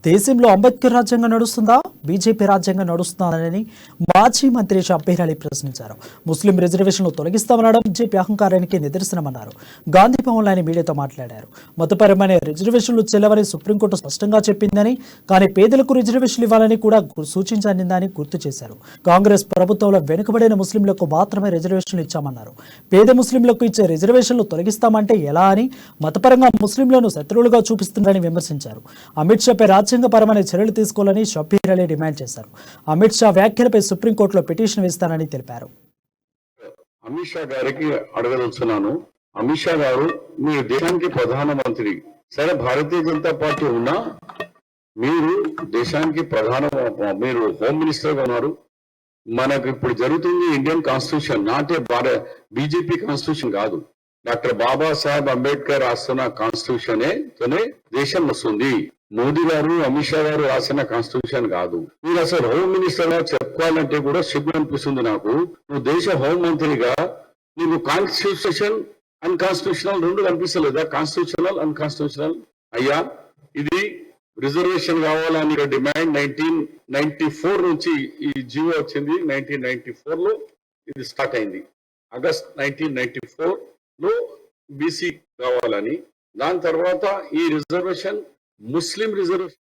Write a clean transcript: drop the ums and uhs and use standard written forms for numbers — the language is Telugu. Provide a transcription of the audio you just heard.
దేశంలో అంబేద్కర్ రాజ్యాంగం నడుస్తుందా, బీజేపీ రాజ్యాంగం నడుస్తుందని మాజీ మంత్రి షబ్బీర్ అలీ ప్రశ్నించారు. ముస్లిం రిజర్వేషన్లు తొలగిస్తామనడం బీజేపీ అహంకారానికి నిదర్శనమన్నారు. గాంధీ భవన్లో ఆయన మీడియాతో మాట్లాడారు. మతపరమైన రిజర్వేషన్లు చెల్లవని సుప్రీంకోర్టు స్పష్టంగా చెప్పిందని, కానీ పేదలకు రిజర్వేషన్లు ఇవ్వాలని కూడా సూచించిందని గుర్తు చేశారు. కాంగ్రెస్ ప్రభుత్వంలో వెనుకబడిన ముస్లింలకు మాత్రమే రిజర్వేషన్లు ఇచ్చామన్నారు. పేద ముస్లింలకు ఇచ్చే రిజర్వేషన్లు తొలగిస్తామంటే ఎలా అని మతపరంగా ముస్లింలను శత్రువులుగా చూపిస్తున్నారని విమర్శించారు. అమిత్ షాపై రాజ్యాంగపరమైన చర్యలు తీసుకోవాలని షబ్బీర్ అలీ డిమాండ్ చేశారు. అమిత్ షా వ్యాఖ్యలపై సుప్రీంకోర్టులో పిటిషన్ వేస్తానని తెలిపారు. అమిత్ షా గారికి అడగదలుచున్నాను. అమిత్ షా గారు మీరు దేశానికి ప్రధానమంత్రి, సరే భారతీయ జనతా పార్టీ ఉన్నా మీరు దేశానికి మీరు హోమ్ మినిస్టర్ గా ఉన్నారు. మనకు ఇప్పుడు జరుగుతుంది Indian constitution, not a BJP constitution కాదు. డాక్టర్ బాబాసాహెబ్ అంబేద్కర్ రాస్తున్న కాన్స్టిట్యూషనే దేశం వస్తుంది. మోదీ గారు, అమిత్ షా గారు రాసిన కాన్స్టిట్యూషన్ కాదు. మీరు అసలు హోమ్ మినిస్టర్ గా చెప్పుకోవాలంటే కూడా సిగ్గు అనిపిస్తుంది నాకు. నువ్వు దేశ హోం మంత్రిగా నీకు కాన్స్టిట్యూషన్ అన్కాన్స్టిట్యూషనల్ రెండు కనిపిస్తలేదా? కాన్స్టిట్యూషనల్ అన్కాన్స్టిట్యూషనల్ అయ్యా, ఇది రిజర్వేషన్ కావాలని డిమాండ్ 1994 నుంచి ఈ జీవో వచ్చింది. 1994 లో ఇది స్టార్ట్ అయింది. ఆగస్ట్ 1994 లో బీసీ కావాలని. దాని తర్వాత ఈ రిజర్వేషన్ ముస్లిం రిజర్వేషన్